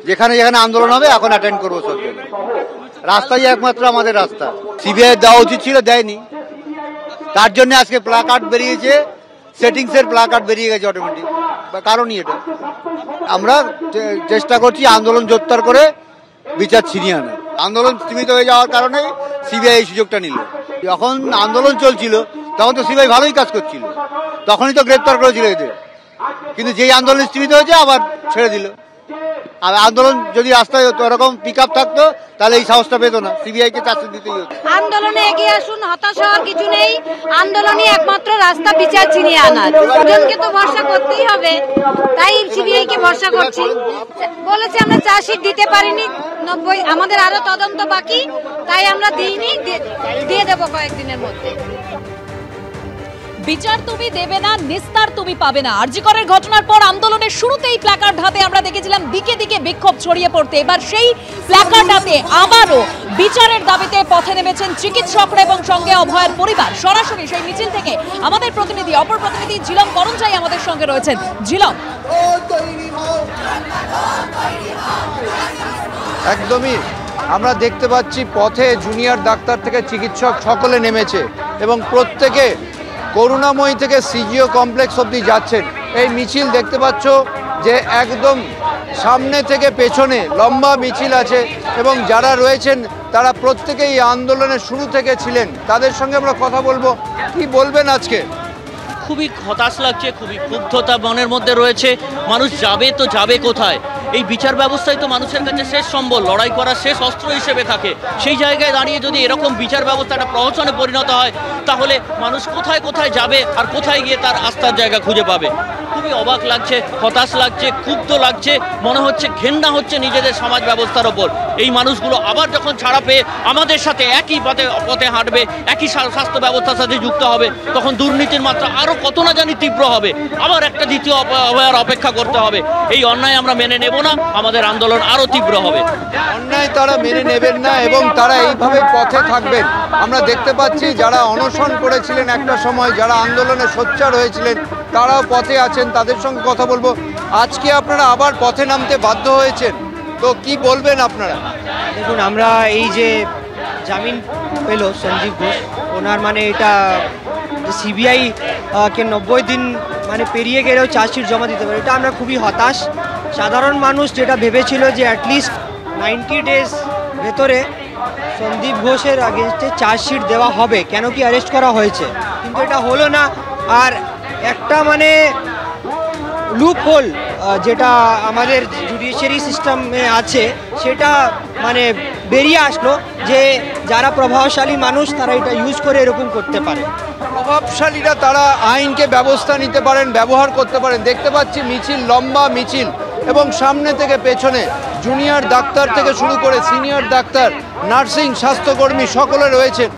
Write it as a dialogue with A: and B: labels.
A: যেখানে যেখানে আন্দোলন হবে এখন অ্যাটেন্ড করবো সব জায়গায়। রাস্তাই একমাত্র আমাদের রাস্তা। সিবিআই দেওয়া উচিত ছিল, দেয়নি। তার জন্য আজকে প্লাকার্ড বেরিয়েছে, সেটিংসের প্লাকার্ড বেরিয়ে গেছে অটোমেটিক, কারণই এটা। আমরা চেষ্টা করছি আন্দোলন জোরদার করে বিচার ছিনিয়ে আনার। আন্দোলন সীমিত হয়ে যাওয়ার কারণে সিবিআই এই সুযোগটা নিল। যখন আন্দোলন চলছিল তখন তো সিবিআই ভালোই কাজ করছিল, তখনই তো গ্রেপ্তার করেছিল এদের। কিন্তু যেই আন্দোলন সীমিত হয়েছে আবার ছেড়ে দিল। আর আন্দোলন যদি রাস্তায় এরকম পিক আপ থাকতো তাহলে এই সাহসটা পেতো না, সিবিআই কে চাকরি দিতেই হতো।
B: আন্দোলনে এগিয়ে আসুন, হতাশ হওয়ার কিছু নেই। আন্দোলনই একমাত্র রাস্তা বিচার ছিনিয়ে আনার। দুজনকে তো ভরসা করতেই হবে, তাই সিবিআই কে ভরসা করছি। বলেছে আমরা চার্জশিট দিতে পারিনি, 90, আমাদের আরো তদন্ত বাকি, তাই আমরা দিইনি, দিয়ে দেবো কয়েকদিনের মধ্যে।
C: বিচার তুমি দেবে না, নিস্তার তুমি পাবে না। আরজি করের ঘটনার পর আন্দোলনের শুরুতেই প্ল্যাকার্ড হাতে আমরা দেখেছিলাম দিকে দিকে বিক্ষোভ ছড়িয়ে পড়তে। এবার সেই প্ল্যাকার্ড হাতে আবারও বিচারের দাবিতে পথে নেমেছেন চিকিৎসকরা এবং সঙ্গে অভয়ের পরিবার। সরাসরি সেই মিছিল থেকে আমাদের প্রতিনিধি, অপর প্রতিনিধি ঝিলম করঞ্জাই আমাদের সঙ্গে রয়েছেন। ঝিলম,
D: একদমই আমরা দেখতে পাচ্ছি পথে জুনিয়র ডাক্তার থেকে চিকিৎসক সকলে নেমেছে এবং প্রত্যেকে করুণাময়ী থেকে সিজিও কমপ্লেক্স অবধি যাচ্ছেন। এই মিছিল দেখতে পাচ্ছ যে একদম সামনে থেকে পেছনে লম্বা মিছিল আছে এবং যারা রয়েছেন তারা প্রত্যেকেই আন্দোলনের শুরু থেকে ছিলেন। তাদের সঙ্গে আমরা কথা বলবো। কি বলবেন আজকে?
E: খুবই হতাশ লাগছে, খুবই ক্ষুব্ধতা মনের মধ্যে রয়েছে। মানুষ যাবে তো যাবে কোথায়? এই বিচার ব্যবস্থাই তো মানুষের কাছে শেষ সম্বল, লড়াই করার শেষ অস্ত্র হিসেবে থাকে। সেই জায়গায় দাঁড়িয়ে যদি এরকম বিচার ব্যবস্থাটা প্রহসনে পরিণত হয় তাহলে মানুষ কোথায় কোথায় যাবে আর কোথায় গিয়ে তার আস্থার জায়গা খুঁজে পাবে? খুবই অবাক লাগছে, হতাশ লাগছে, ক্ষুব্ধ লাগছে। মনে হচ্ছে ঘেন্না হচ্ছে নিজেদের সমাজ ব্যবস্থার ওপর। এই মানুষগুলো আবার যখন ছাড়া পেয়ে আমাদের সাথে একই পথে হাঁটবে, একই স্বাস্থ্য ব্যবস্থার সাথে যুক্ত হবে, তখন দুর্নীতির মাত্রা আরও কত না জানি তীব্র হবে। আবার একটা দ্বিতীয় অভয়ার অপেক্ষা করতে হবে। এই অন্যায় আমরা মেনে নেব না, আমাদের আন্দোলন আরও তীব্র হবে।
D: অন্যায় তারা মেনে নেবেন না এবং তারা এইভাবে পথে থাকবেন। আমরা দেখতে পাচ্ছি যারা অনশন করেছিলেন একটা সময়, যারা আন্দোলনে সোচ্চার হয়েছিলেন, তারাও পথে আছেন। তাদের সঙ্গে কথা বলবো। আজকে আপনারা আবার পথে নামতে বাধ্য হয়েছেন, তো কি বলবেন আপনারা?
F: দেখুন, আমরা এই যে জামিন পেল সঞ্জীব ঘোষ, ওনার মানে এটা সিবিআই কে 90 দিন মানে পেরিয়ে গেলেও চার্জশিট জমা দিতে পারে, এটা আমরা খুবই হতাশ। সাধারণ মানুষ যেটা ভেবেছিল যে অ্যাটলিস্ট 90 ডেজ ভেতরে সন্দীপ ঘোষের আগেনস্টে চার্জশিট দেওয়া হবে, কেন কি অ্যারেস্ট করা হয়েছে, কিন্তু এটা হলো না। আর একটা মানে লুপ হোল যেটা আমাদের জুডিশিয়ারি সিস্টেমে আছে সেটা মানে বেরিয়ে আসলো, যে যারা প্রভাবশালী মানুষ তারা এটা ইউজ করে এরকম করতে পারে।
D: প্রভাবশালীরা তারা আইনকে ব্যবস্থা নিতে পারেন, ব্যবহার করতে পারেন। দেখতে পাচ্ছি মিছিল, লম্বা মিছিল এবং সামনে থেকে পেছনে জুনিয়র ডাক্তার থেকে শুরু করে সিনিয়র ডাক্তার, নার্সিং, স্বাস্থ্যকর্মী সকলে রয়েছেন।